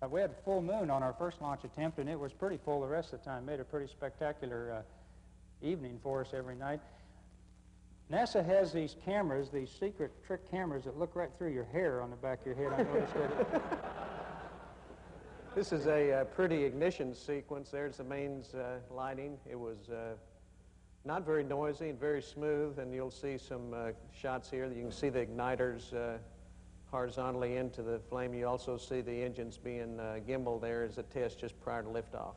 We had full moon on our first launch attempt, and it was pretty full the rest of the time. Made a pretty spectacular evening for us every night. NASA has these cameras, these secret trick cameras that look right through your hair on the back of your head. I noticed that. This is a pretty ignition sequence. There's the mains lighting. It was not very noisy and very smooth, and you'll see some shots here. You can see the igniters horizontally into the flame. You also see the engines being gimbaled there as a test just prior to liftoff.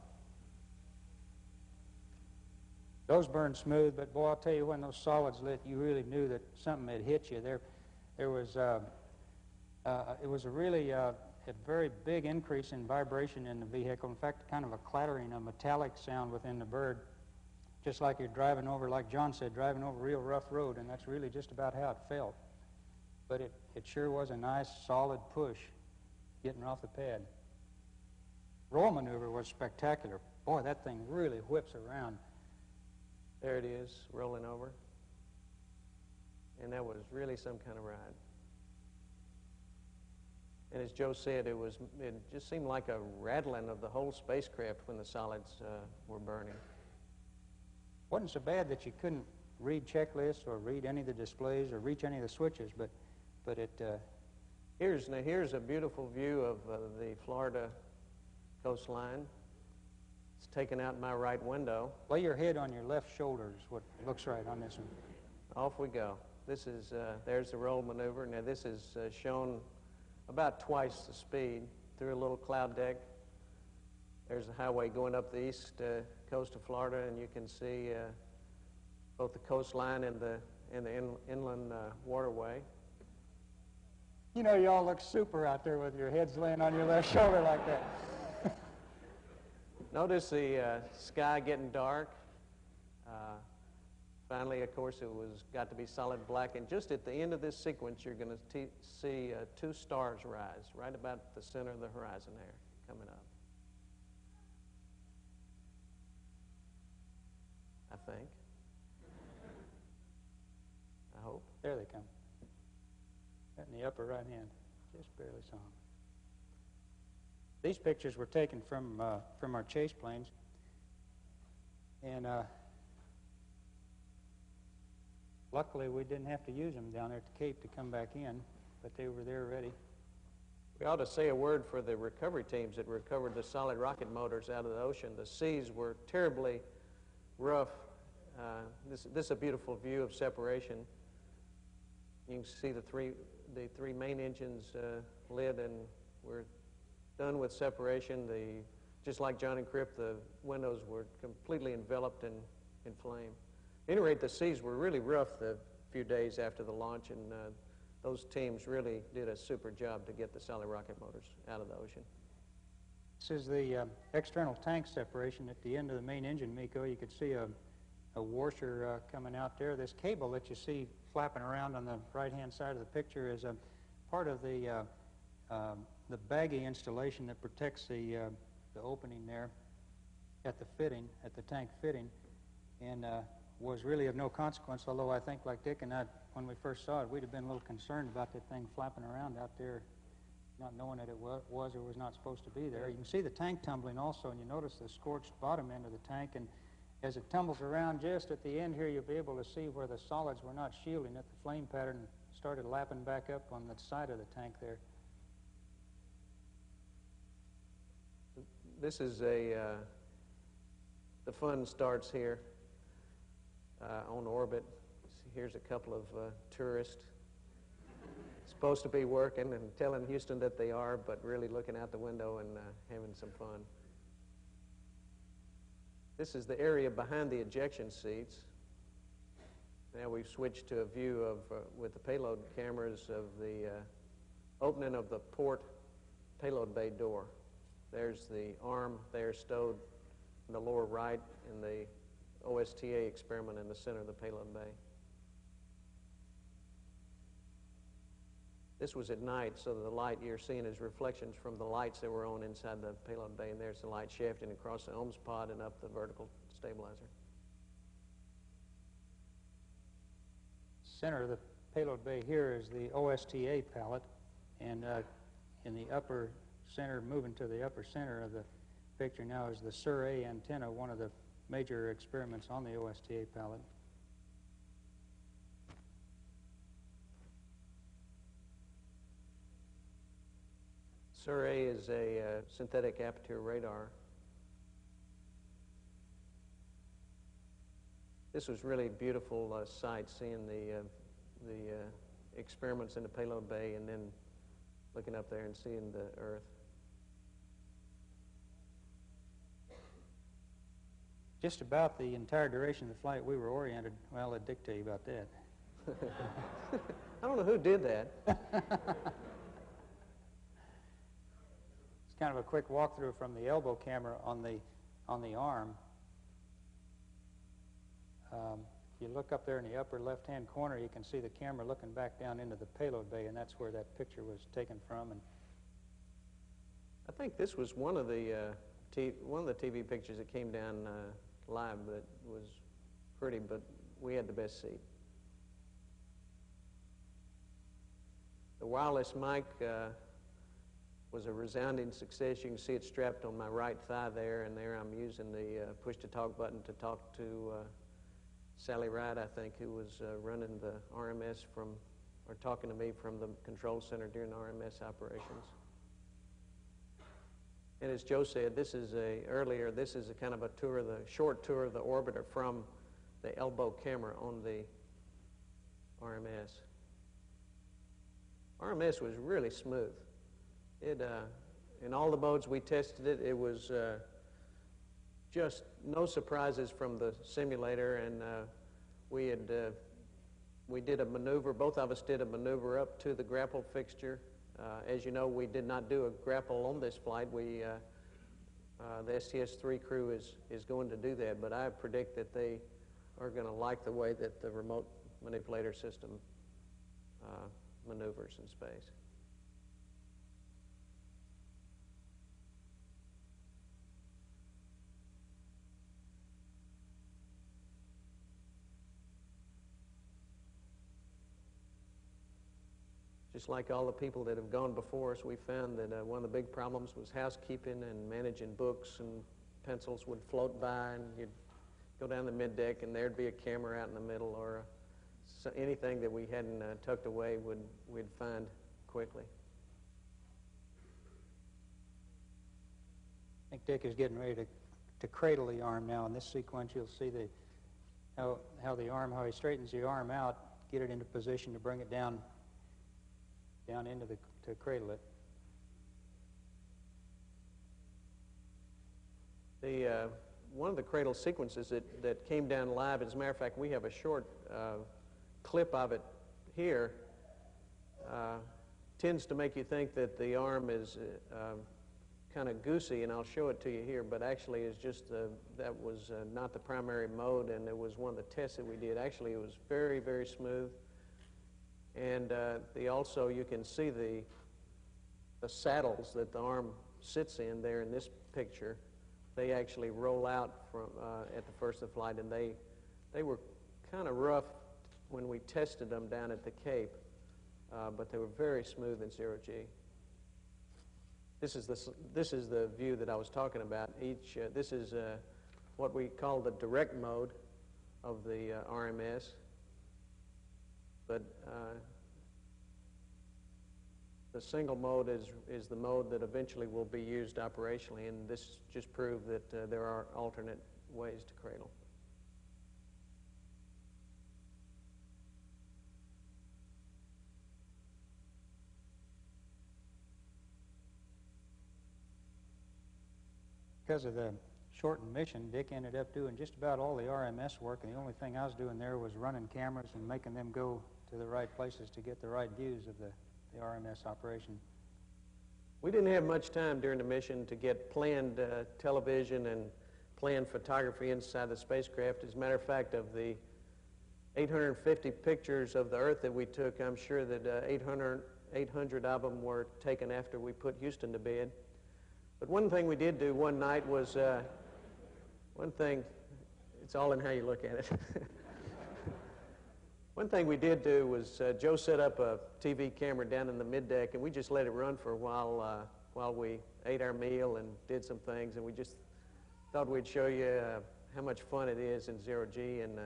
Those burned smooth, but boy, I'll tell you, when those solids lit, you really knew that something had hit you. There was it was a really a very big increase in vibration in the vehicle. In fact, kind of a clattering, a metallic sound within the bird, just like you're driving over, like John said, driving over a real rough road, and that's really just about how it felt. But it sure was a nice, solid push getting off the pad. Roll maneuver was spectacular. Boy, that thing really whips around. There it is, rolling over. And that was really some kind of ride. And as Joe said, it just seemed like a rattling of the whole spacecraft when the solids were burning. Wasn't so bad that you couldn't read checklists or read any of the displays or reach any of the switches, but it... Here's a beautiful view of the Florida coastline. It's taken out in my right window. Lay your head on your left shoulder is what looks right on this one. Off we go. This is, there's the roll maneuver. Now this is shown about twice the speed through a little cloud deck. There's a highway going up the east coast of Florida, and you can see both the coastline and the inland waterway. You know, you all look super out there with your heads laying on your left shoulder like that. Notice the sky getting dark. Finally, of course, got to be solid black. And just at the end of this sequence, you're going to see two stars rise right about the center of the horizon there, coming up. I think. I hope. There they come. Right in the upper right hand. Just barely saw them. These pictures were taken from our chase planes, and luckily we didn't have to use them down there at the Cape to come back in, but they were there ready. We ought to say a word for the recovery teams that recovered the solid rocket motors out of the ocean. The seas were terribly rough. This is a beautiful view of separation. You can see the three main engines lit, and we're done with separation. Just like John and Crip, the windows were completely enveloped in flame. At any rate, the seas were really rough the few days after the launch, and those teams really did a super job to get the solid rocket motors out of the ocean. This is the external tank separation at the end of the main engine, Miko. You could see a washer coming out there. This cable that you see flapping around on the right-hand side of the picture is a part of the baggie installation that protects the opening there at the tank fitting, and was really of no consequence, although I think, like Dick and I, when we first saw it, we'd have been a little concerned about that thing flapping around out there, not knowing that it was or was not supposed to be there. You can see the tank tumbling also, and you notice the scorched bottom end of the tank, and as it tumbles around just at the end here, you'll be able to see where the solids were not shielding it. The flame pattern started lapping back up on the side of the tank there. This is the fun starts here on orbit. Here's a couple of tourists supposed to be working and telling Houston that they are, but really looking out the window and having some fun. This is the area behind the ejection seats. Now we've switched to a view of, with the payload cameras, of the opening of the port payload bay door. There's the arm there stowed in the lower right, and the OSTA experiment in the center of the payload bay. This was at night, so the light you're seeing is reflections from the lights that were on inside the payload bay, and there's the light shafting across the Ohms pod and up the vertical stabilizer. Center of the payload bay here is the OSTA pallet, and in the upper center, moving to the upper center of the picture now is the Sur-A antenna, one of the major experiments on the OSTA palette. Sur-A is a synthetic aperture radar. This was really a beautiful sight, seeing the experiments in the payload bay and then looking up there and seeing the Earth. Just about the entire duration of the flight, we were oriented. Well, I'd dictate you about that. I don't know who did that. It's kind of a quick walkthrough from the elbow camera on the arm. If you look up there in the upper left-hand corner, you can see the camera looking back down into the payload bay, and that's where that picture was taken from. And I think this was one of the TV pictures that came down live that was pretty, but we had the best seat. The wireless mic was a resounding success. You can see it strapped on my right thigh there, and there I'm using the push-to-talk button to talk to Sally Wright, I think, who was running the RMS or talking to me from the control center during RMS operations. And as Joe said, this is a kind of a short tour of the orbiter from the elbow camera on the RMS. RMS was really smooth. In all the modes we tested it, it was just no surprises from the simulator, and we did a maneuver. Both of us did a maneuver up to the grapple fixture. As you know, we did not do a grapple on this flight. The STS-3 crew is going to do that, but I predict that they are going to like the way that the remote manipulator system maneuvers in space. Just like all the people that have gone before us, we found that one of the big problems was housekeeping and managing books, and pencils would float by, and you'd go down the middeck and there'd be a camera out in the middle, or anything that we hadn't tucked away we'd find quickly. I think Dick is getting ready to cradle the arm now. In this sequence, you'll see how he straightens the arm out, get it into position to bring it down into to cradle it. One of the cradle sequences that came down live, as a matter of fact, we have a short clip of it here, tends to make you think that the arm is kind of goosey, and I'll show it to you here, but actually is just that was not the primary mode, and it was one of the tests that we did. Actually, it was very, very smooth. And also, you can see the saddles that the arm sits in there in this picture. They actually roll out from at the first of the flight, and they were kind of rough when we tested them down at the Cape, but they were very smooth in zero-G. This is the view that I was talking about. This is what we call the direct mode of the RMS. But the single mode is the mode that eventually will be used operationally, and this just proved that there are alternate ways to cradle. Because of the shortened mission, Dick ended up doing just about all the RMS work, and the only thing I was doing there was running cameras and making them go to the right places to get the right views of the RMS operation. We didn't have much time during the mission to get planned television and planned photography inside the spacecraft. As a matter of fact, of the 850 pictures of the Earth that we took, I'm sure that 800 of them were taken after we put Houston to bed. But one thing we did do one night was, it's all in how you look at it. One thing we did do was Joe set up a TV camera down in the middeck, and we just let it run for a while while we ate our meal and did some things, and we just thought we'd show you how much fun it is in zero-G, and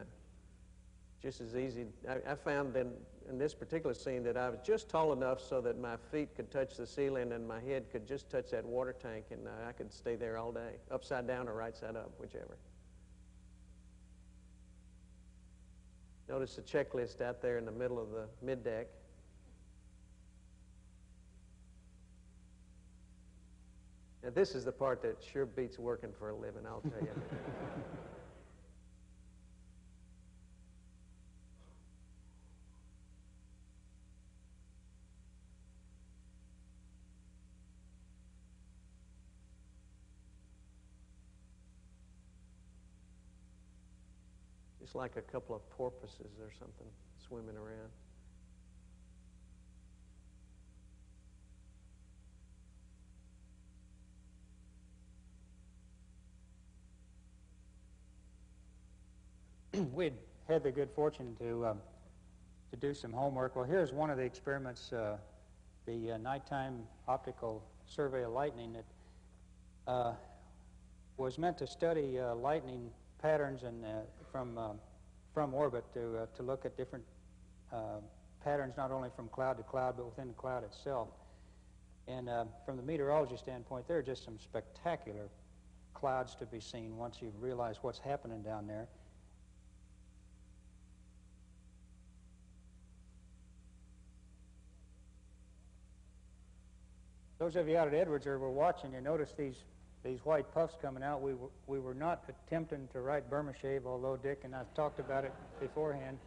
just as easy. I found in this particular scene that I was just tall enough so that my feet could touch the ceiling and my head could just touch that water tank, and I could stay there all day, upside down or right side up, whichever. Notice the checklist out there in the middle of the middeck. Now, this is the part that sure beats working for a living, I'll tell you. Just like a couple of porpoises or something swimming around. We'd had the good fortune to do some homework. Well, here's one of the experiments, the nighttime optical survey of lightning that was meant to study lightning patterns and from orbit to look at different patterns, not only from cloud to cloud, but within the cloud itself. And from the meteorology standpoint, there are just some spectacular clouds to be seen once you realize what's happening down there. Those of you out at Edwards or were watching, you notice these white puffs coming out. We were not attempting to write Burma shave, although Dick and I've talked about it beforehand.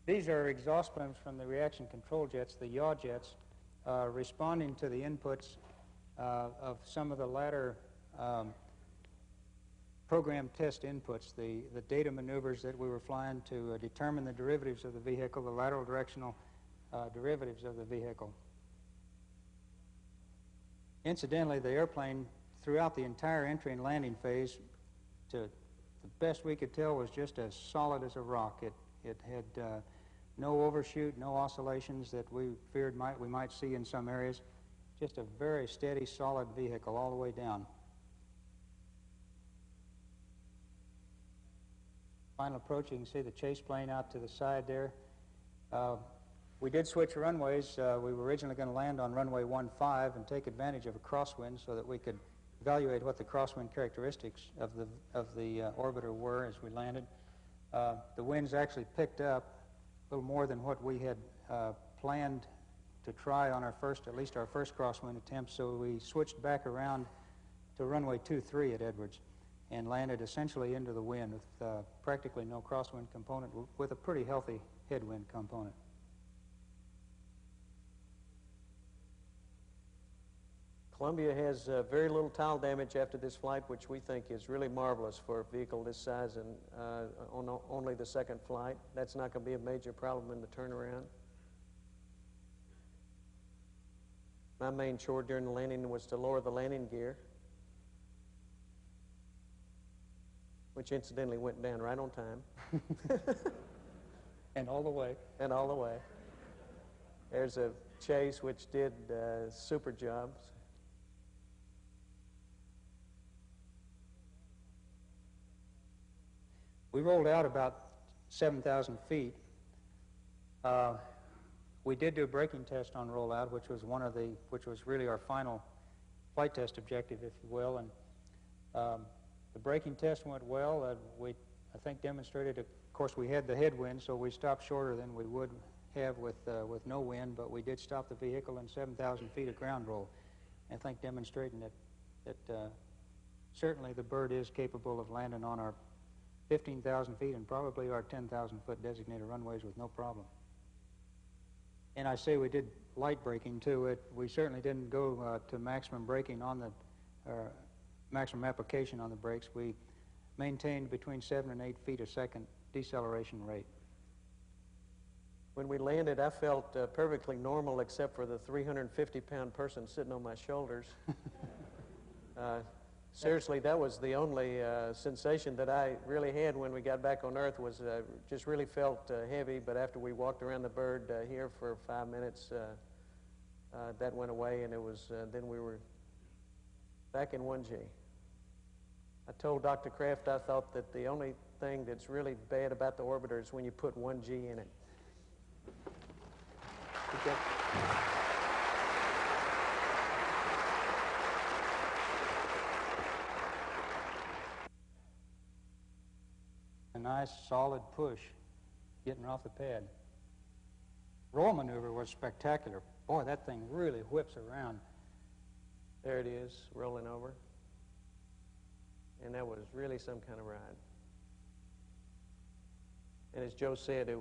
These are exhaust plumes from the reaction control jets, the yaw jets, responding to the inputs of some of the latter program test inputs, the data maneuvers that we were flying to determine the derivatives of the vehicle, the lateral directional derivatives of the vehicle. Incidentally, the airplane, throughout the entire entry and landing phase, to the best we could tell, was just as solid as a rock. It had no overshoot, no oscillations that we feared we might see in some areas. Just a very steady, solid vehicle all the way down. Final approach, you can see the chase plane out to the side there. We did switch runways. We were originally going to land on runway 15 and take advantage of a crosswind so that we could evaluate what the crosswind characteristics of the orbiter were as we landed. The winds actually picked up a little more than what we had planned to try on at least our first crosswind attempt, so we switched back around to runway 23 at Edwards and landed essentially into the wind with practically no crosswind component, with a pretty healthy headwind component. Columbia has very little tile damage after this flight, which we think is really marvelous for a vehicle this size and on only the second flight. That's not going to be a major problem in the turnaround. My main chore during the landing was to lower the landing gear, which incidentally went down right on time. And all the way. And all the way. There's a chase which did super jobs. We rolled out about 7,000 feet. We did do a braking test on rollout, which was really our final flight test objective, if you will. And the braking test went well. We, I think, demonstrated. Of course, we had the headwind, so we stopped shorter than we would have with no wind. But we did stop the vehicle in 7,000 feet of ground roll. I think demonstrating that certainly the bird is capable of landing on our 15,000 feet and probably our 10,000-foot designated runways with no problem. And I say we did light braking too. We certainly didn't go to maximum braking on the maximum application on the brakes. We maintained between 7 and 8 feet a second deceleration rate. When we landed, I felt perfectly normal except for the 350-pound person sitting on my shoulders. Seriously, that was the only sensation that I really had when we got back on Earth, was just really felt heavy, but after we walked around the bird here for 5 minutes, that went away, and it was then we were back in 1G. I told Dr. Kraft I thought that the only thing that's really bad about the orbiter is when you put 1G in it. Okay. A nice solid push getting off the pad. Roll maneuver was spectacular. Boy, that thing really whips around. There it is, rolling over. And that was really some kind of ride. And as Joe said, it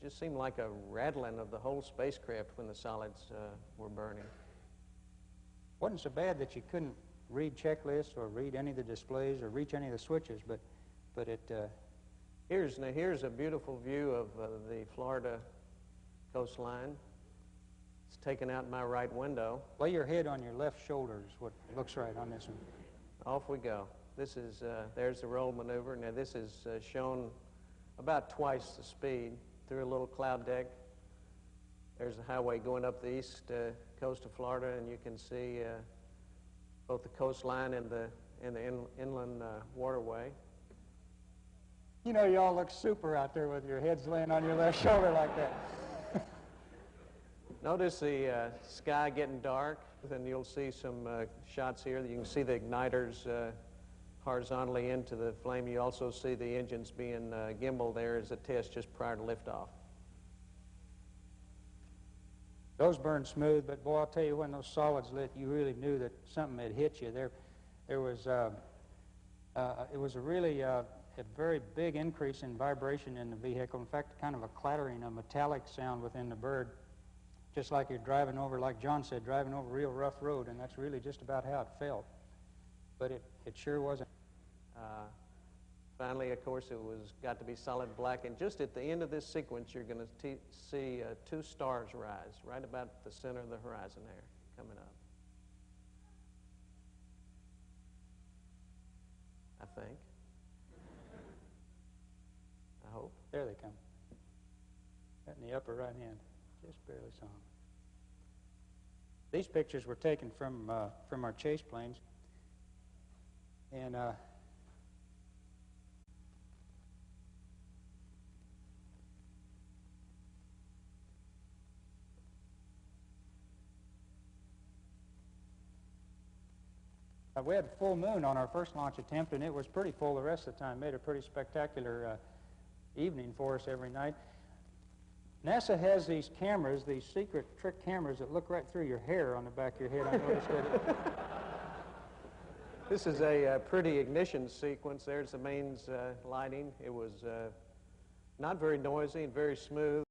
just seemed like a rattling of the whole spacecraft when the solids were burning. Wasn't so bad that you couldn't read checklists or read any of the displays or reach any of the switches, but it... Here's a beautiful view of the Florida coastline. It's taken out in my right window. Lay your head on your left shoulder is what looks right on this one. Off we go. This is, there's the roll maneuver. Now this is shown about twice the speed through a little cloud deck. There's the highway going up the east coast of Florida, and you can see both the coastline and the inland waterway. You know, you all look super out there with your heads laying on your left shoulder like that. Notice the sky getting dark. Then you'll see some shots here. You can see the igniters horizontally into the flame. You also see the engines being gimbal there as a test just prior to liftoff. Those burned smooth, but boy, I'll tell you, when those solids lit, you really knew that something had hit you. There was, it was a really a very big increase in vibration in the vehicle. In fact, kind of a clattering, a metallic sound within the bird, just like you're driving over, like John said, driving over a real rough road, and that's really just about how it felt. But it sure wasn't. Finally, of course, it got to be solid black, and just at the end of this sequence, you're going to see two stars rise right about the center of the horizon there, coming up. I think. I hope. There they come. Right in the upper right hand. Just barely saw them. These pictures were taken from our chase planes. And we had a full moon on our first launch attempt, and it was pretty full the rest of the time. Made a pretty spectacular evening for us every night. NASA has these cameras, these secret trick cameras that look right through your hair on the back of your head. I noticed that. This is a pretty ignition sequence. There's the mains lighting. It was not very noisy and very smooth.